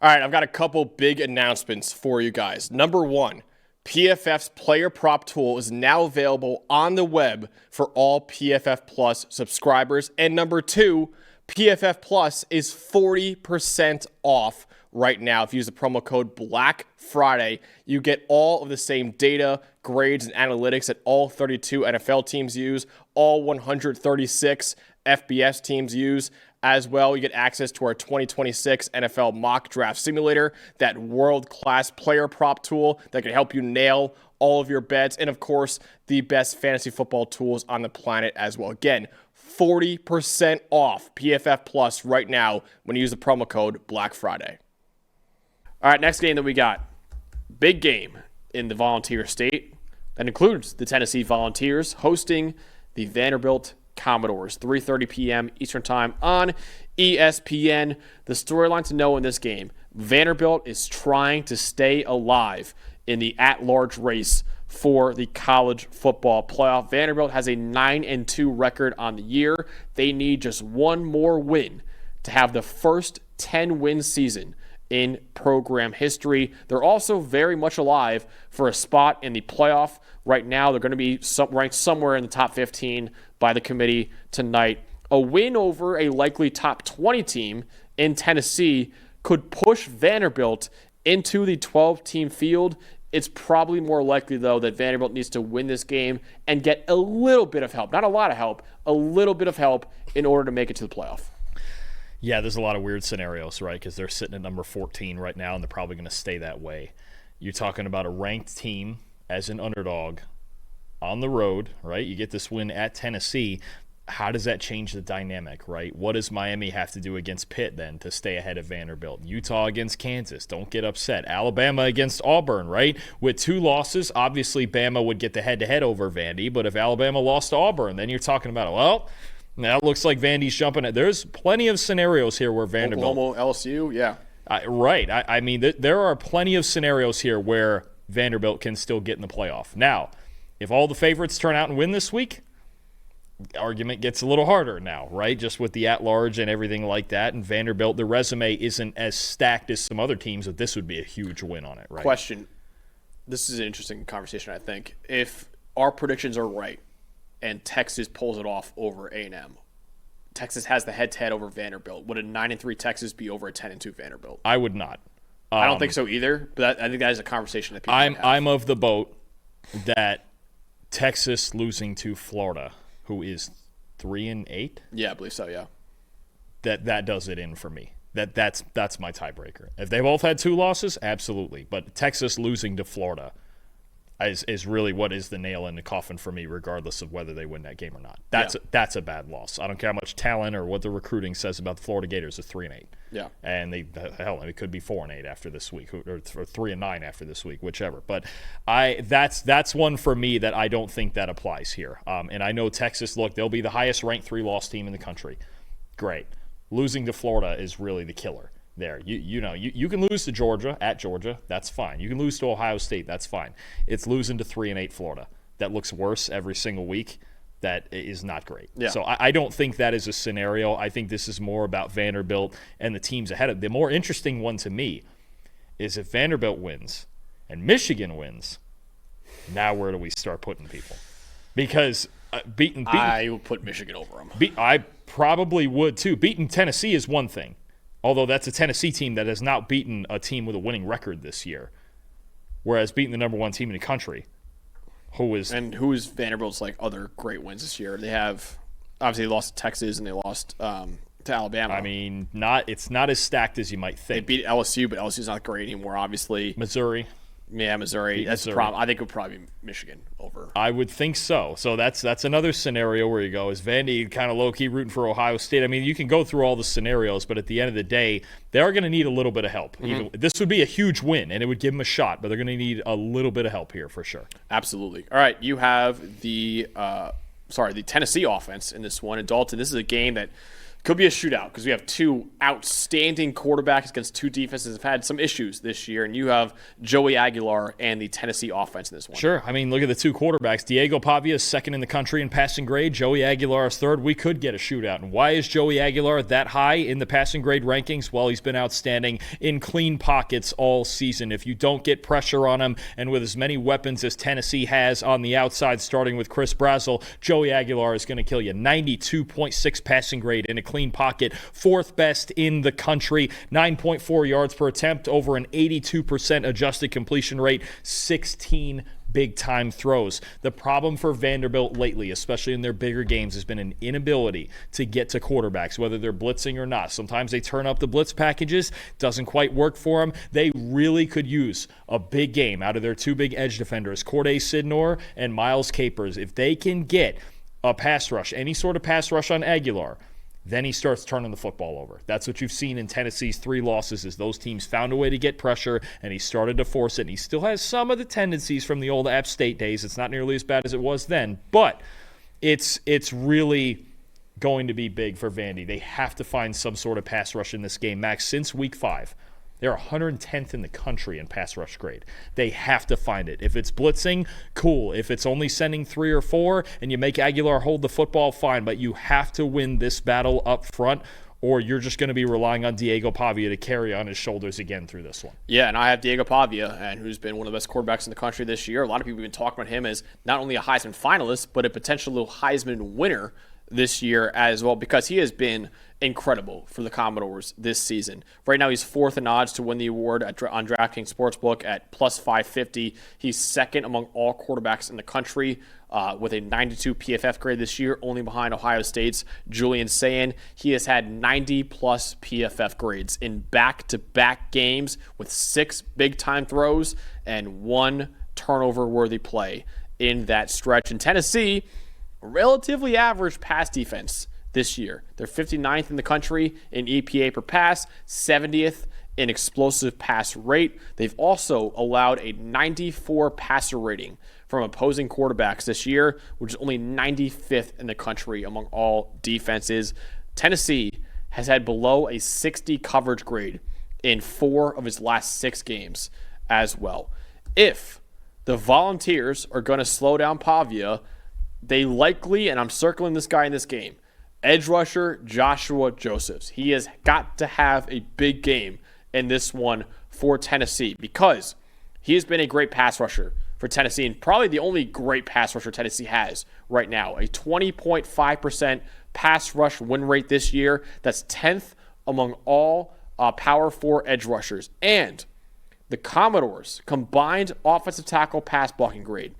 All right, I've got a couple big announcements for you guys. Number one, PFF's player prop tool is now available on the web for all PFF Plus subscribers. And number two, PFF Plus is 40% off right now. If you use the promo code BLACKFRIDAY, you get all of the same data, grades, and analytics that all 32 NFL teams use, all 136 FBS teams use. As well, you get access to our 2026 NFL mock draft simulator, that world-class player prop tool that can help you nail all of your bets, and of course, the best fantasy football tools on the planet as well. Again, 40% off PFF Plus right now when you use the promo code BLACKFRIDAY. All right, next game that we got, big game in the Volunteer State. That includes the Tennessee Volunteers hosting the Vanderbilt Commodores, 3:30 p.m. Eastern Time on ESPN. The storyline to know in this game, Vanderbilt is trying to stay alive in the at-large race for the college football playoff. Vanderbilt has a 9-2 record on the year. They need just one more win to have the first 10-win season in program history. They're also very much alive for a spot in the playoff. Right now, they're going to be ranked somewhere in the top 15 by the committee tonight. A win over a likely top 20 team in Tennessee could push Vanderbilt into the 12-team field. It's probably more likely, though, that Vanderbilt needs to win this game and get a little bit of help, not a lot of help, a little bit of help in order to make it to the playoff. Yeah, there's a lot of weird scenarios, right? Because they're sitting at number 14 right now, and they're probably going to stay that way. You're talking about a ranked team as an underdog on the road, right? You get this win at Tennessee. How does that change the dynamic, right? What does Miami have to do against Pitt then to stay ahead of Vanderbilt? Utah against Kansas, don't get upset. Alabama against Auburn, right? With 2 losses, obviously Bama would get the head-to-head over Vandy, but if Alabama lost to Auburn, then you're talking about, well, now it looks like Vandy's jumping it. There's plenty of scenarios here where Vanderbilt. Oklahoma, LSU, yeah. Right. I mean, there are plenty of scenarios here where Vanderbilt can still get in the playoff. Now, if all the favorites turn out and win this week, the argument gets a little harder now, right? Just with the at-large and everything like that. And Vanderbilt, the resume isn't as stacked as some other teams, but this would be a huge win on it, right? Question. This is an interesting conversation, I think. If our predictions are right and Texas pulls it off over A&M, Texas has the head-to-head over Vanderbilt. Would a 9-3 Texas be over a 10-2 Vanderbilt? I would not. I don't think so either, but I think that is a conversation that people have. I'm of the boat that Texas losing to Florida, who is 3-8. Yeah, I believe so. Yeah, that does it in for me. That's my tiebreaker. If they both had 2 losses, absolutely. But Texas losing to Florida is really what is the nail in the coffin for me, regardless of whether they win that game or not. That's a bad loss. I don't care how much talent or what the recruiting says about the Florida Gators. Is 3-8. Yeah, and it could be 4-8 after this week, or 3-9 after this week, whichever. But that's one for me that I don't think that applies here. And I know Texas. Look, they'll be the highest ranked 3-loss team in the country. Great, losing to Florida is really the killer. There, you can lose to Georgia at Georgia, that's fine. You can lose to Ohio State, that's fine. It's losing to 3-8 Florida that looks worse every single week. That is not great. Yeah. So I don't think that is a scenario. I think this is more about Vanderbilt and the teams ahead of. The more interesting one to me is if Vanderbilt wins and Michigan wins. Now where do we start putting people? Because I will put Michigan over them. I probably would too. Beating Tennessee is one thing. Although that's a Tennessee team that has not beaten a team with a winning record this year. Whereas beating the number 1 team in the country, who is Vanderbilt's other great wins this year? They have obviously they lost to Texas and they lost to Alabama. I mean, it's not as stacked as you might think. They beat LSU, but LSU's not great anymore, obviously. Missouri. Yeah, Missouri. That's the problem. I think it would probably be Michigan over. I would think so. So that's another scenario where you go, is Vandy kind of low-key rooting for Ohio State? I mean, you can go through all the scenarios, but at the end of the day, they are going to need a little bit of help. Mm-hmm. This would be a huge win, and it would give them a shot, but they're going to need a little bit of help here for sure. Absolutely. All right, you have the Tennessee offense in this one. And Dalton, this is a game that Could be a shootout because we have two outstanding quarterbacks against two defenses that have had some issues this year, and you have Joey Aguilar and the Tennessee offense in this one. Sure. I mean, look at the two quarterbacks. Diego Pavia is second in the country in passing grade. Joey Aguilar is third. We could get a shootout. And why is Joey Aguilar that high in the passing grade rankings? Well, he's been outstanding in clean pockets all season. If you don't get pressure on him, and with as many weapons as Tennessee has on the outside, starting with Chris Brazzell, Joey Aguilar is going to kill you. 92.6 passing grade in a clean pocket, fourth best in the country, 9.4 yards per attempt, over an 82% adjusted completion rate, 16 big-time throws. The problem for Vanderbilt lately, especially in their bigger games, has been an inability to get to quarterbacks, whether they're blitzing or not. Sometimes they turn up the blitz packages, doesn't quite work for them. They really could use a big game out of their two big edge defenders, Corday Sidnor and Miles Capers. If they can get a pass rush, any sort of pass rush on Aguilar, then he starts turning the football over. That's what you've seen in Tennessee's 3 losses, is those teams found a way to get pressure, and he started to force it. And he still has some of the tendencies from the old App State days. It's not nearly as bad as it was then, but it's really going to be big for Vandy. They have to find some sort of pass rush in this game. Max, since week 5, they're 110th in the country in pass rush grade. They have to find it. If it's blitzing, cool. If it's only sending 3 or 4 and you make Aguilar hold the football, fine. But you have to win this battle up front, or you're just going to be relying on Diego Pavia to carry on his shoulders again through this one. Yeah, and I have Diego Pavia, and who's been one of the best quarterbacks in the country this year. A lot of people have been talking about him as not only a Heisman finalist, but a potential Heisman winner this year as well, because he has been incredible for the Commodores this season. Right now, he's 4th in odds to win the award on DraftKings Sportsbook at plus 550. He's second among all quarterbacks in the country with a 92 PFF grade this year, only behind Ohio State's Julian Sayin. He has had 90-plus PFF grades in back-to-back games with 6 big-time throws and 1 turnover-worthy play in that stretch. In Tennessee, relatively average pass defense this year. They're 59th in the country in EPA per pass, 70th in explosive pass rate. They've also allowed a 94 passer rating from opposing quarterbacks this year, which is only 95th in the country among all defenses. Tennessee has had below a 60 coverage grade in 4 of his last 6 games as well. If the Volunteers are going to slow down Pavia, they likely, and I'm circling this guy in this game, edge rusher Joshua Josephs. He has got to have a big game in this one for Tennessee, because he has been a great pass rusher for Tennessee, and probably the only great pass rusher Tennessee has right now. A 20.5% pass rush win rate this year. That's 10th among all Power 4 edge rushers. And the Commodores' combined offensive tackle pass blocking grade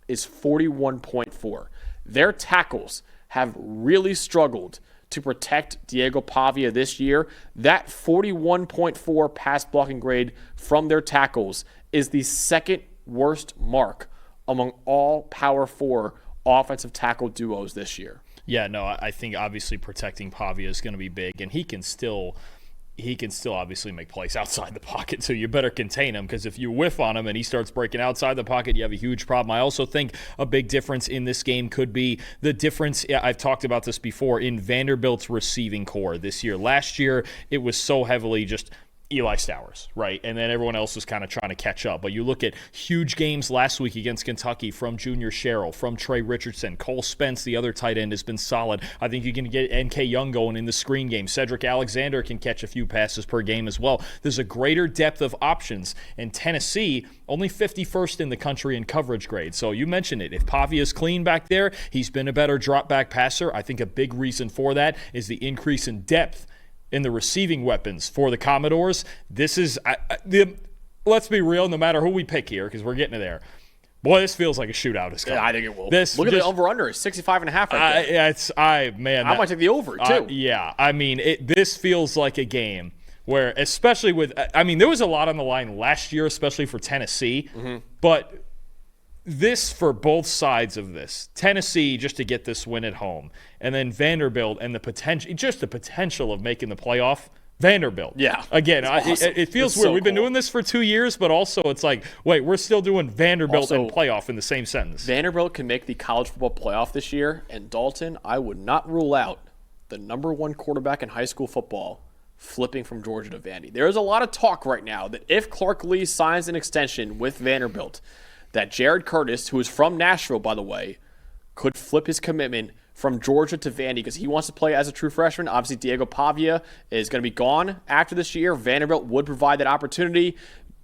is 41.4. Their tackles have really struggled to protect Diego Pavia this year. That 41.4 pass blocking grade from their tackles is the second worst mark among all Power 4 offensive tackle duos this year. Yeah, no, I think obviously protecting Pavia is going to be big, and he can still obviously make plays outside the pocket, so you better contain him, because if you whiff on him and he starts breaking outside the pocket, you have a huge problem. I also think a big difference in this game could be the difference, I've talked about this before, in Vanderbilt's receiving core this year. Last year, it was so heavily just Eli Stowers, right? And then everyone else was kind of trying to catch up. But you look at huge games last week against Kentucky from Junior Sherrill, from Trey Richardson. Cole Spence, the other tight end, has been solid. I think you can get N.K. Young going in the screen game. Cedric Alexander can catch a few passes per game as well. There's a greater depth of options. And Tennessee, only 51st in the country in coverage grade. So you mentioned it. If Pavia's clean back there, he's been a better drop-back passer. I think a big reason for that is the increase in depth in the receiving weapons for the Commodores. This is, let's be real, no matter who we pick here, because we're getting to there. Boy, this feels like a shootout is coming. Yeah, I think it will. Look at the over-under. It's 65.5 right there. I might take the over, too. Yeah, I mean, this feels like a game where, especially with, there was a lot on the line last year, especially for Tennessee, but this for both sides of this. Tennessee just to get this win at home, and then Vanderbilt and the potential of making the playoff. Vanderbilt. Yeah. Again, awesome. It feels weird. We've been doing this for 2 years, but also it's like, wait, we're still doing Vanderbilt and playoff in the same sentence. Vanderbilt can make the college football playoff this year, and Dalton, I would not rule out the number one quarterback in high school football, flipping from Georgia to Vandy. There is a lot of talk right now that if Clark Lee signs an extension with Vanderbilt, that Jared Curtis, who is from Nashville, by the way, could flip his commitment from Georgia to Vandy because he wants to play as a true freshman. Obviously, Diego Pavia is going to be gone after this year. Vanderbilt would provide that opportunity.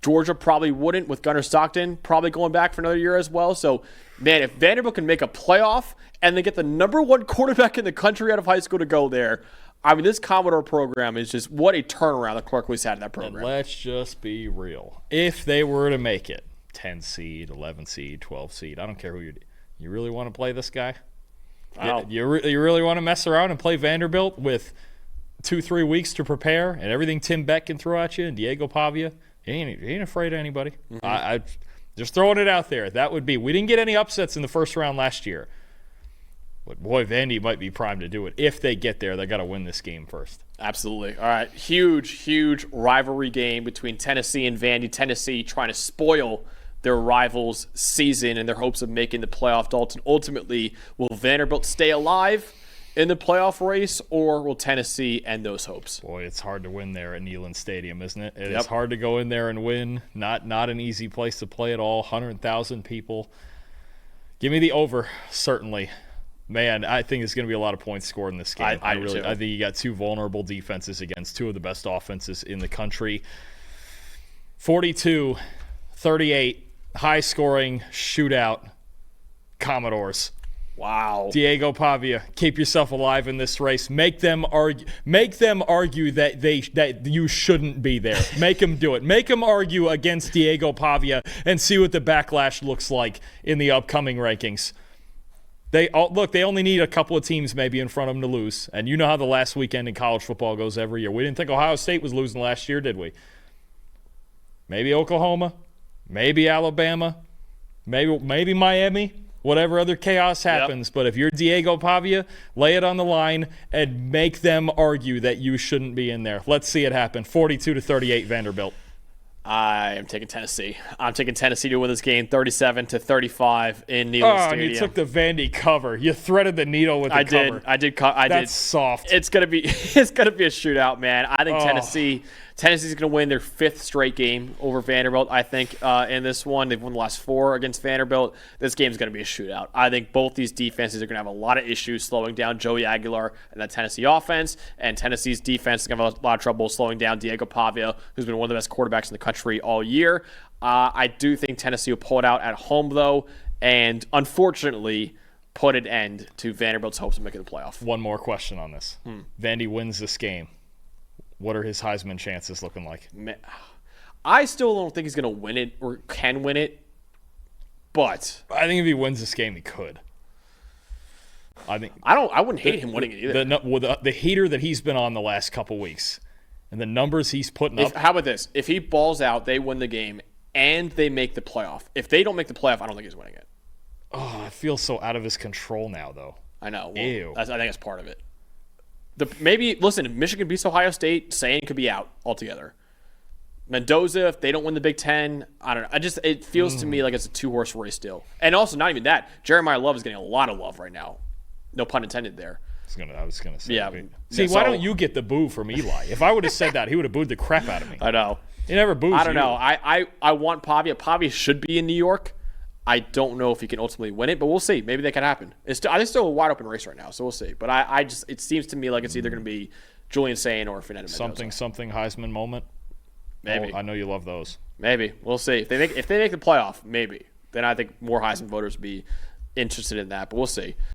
Georgia probably wouldn't, with Gunnar Stockton probably going back for another year as well. So, man, if Vanderbilt can make a playoff and they get the number one quarterback in the country out of high school to go there, I mean, this Commodore program is just what a turnaround that Clark Lee's had in that program. And let's just be real. If they were to make it, 10 seed, 11 seed, 12 seed, I don't care who you really want to play this guy? You really want to mess around and play Vanderbilt with 2-3 weeks to prepare and everything Tim Beck can throw at you and Diego Pavia? He ain't afraid of anybody. Mm-hmm. I just throwing it out there. That would be. We didn't get any upsets in the first round last year. But, boy, Vandy might be primed to do it. If they get there, they got to win this game first. Absolutely. All right, huge rivalry game between Tennessee and Vandy. Tennessee trying to spoil their rivals' season in their hopes of making the playoff. Dalton, ultimately, will Vanderbilt stay alive in the playoff race, or will Tennessee end those hopes? Boy, it's hard to win there at Neyland Stadium, isn't it? It is hard to go in there and win. Not an easy place to play at all. 100,000 people. Give me the over, certainly. Man, I think there's going to be a lot of points scored in this game. I think you got two vulnerable defenses against two of the best offenses in the country. 42-38, high-scoring shootout, Commodores. Wow. Diego Pavia, keep yourself alive in this race. Make them argue that you shouldn't be there. Make them do it. Make them argue against Diego Pavia and see what the backlash looks like in the upcoming rankings. They only need a couple of teams maybe in front of them to lose. And you know how the last weekend in college football goes every year. We didn't think Ohio State was losing last year, did we? Maybe Oklahoma, maybe Alabama, maybe Miami, whatever other chaos happens. Yep. But if you're Diego Pavia, lay it on the line and make them argue that you shouldn't be in there. Let's see it happen. 42-38 Vanderbilt. I am taking Tennessee. I'm taking Tennessee to win this game 37-35 in Neyland Stadium. You took the Vandy cover. You threaded the needle with the cover. I did. That's soft. It's gonna be a shootout, man. I think Tennessee's gonna win their 5th straight game over Vanderbilt. I think in this one they've won the last 4 against Vanderbilt. This game's gonna be a shootout. I think both these defenses are gonna have a lot of issues slowing down Joey Aguilar and that Tennessee offense, and Tennessee's defense is gonna have a lot of trouble slowing down Diego Pavia, who's been one of the best quarterbacks in the country all year. I do think Tennessee will pull it out at home, though, and unfortunately put an end to Vanderbilt's hopes of making the playoff. One more question on this. Vandy wins this game. What are his Heisman chances looking like? I still don't think he's going to win it or can win it, but I think if he wins this game, he could. I wouldn't hate him winning it either. The heater that he's been on the last couple weeks and the numbers he's putting up. How about this? If he balls out, they win the game, and they make the playoff. If they don't make the playoff, I don't think he's winning it. Oh, I feel so out of his control now, though. I know. Well, ew. I think that's part of it. Listen, if Michigan beats Ohio State, Sayan could be out altogether. Mendoza, if they don't win the Big Ten, I don't know. It feels to me like it's a 2-horse race still. And also, not even that, Jeremiah Love is getting a lot of love right now. No pun intended there. I was going to say. Yeah. See, why don't you get the boo from Eli? If I would have said that, he would have booed the crap out of me. I know. He never boos you. I don't know. I want Pavia. Pavia should be in New York. I don't know if he can ultimately win it, but we'll see. Maybe that can happen. I think it's still a wide open race right now, so we'll see. But it seems to me like it's either going to be Julian Sayin or Fernando Mendoza. Something Heisman moment. Maybe. I know you love those. Maybe. We'll see. If they make the playoff, maybe. Then I think more Heisman voters would be interested in that, but we'll see.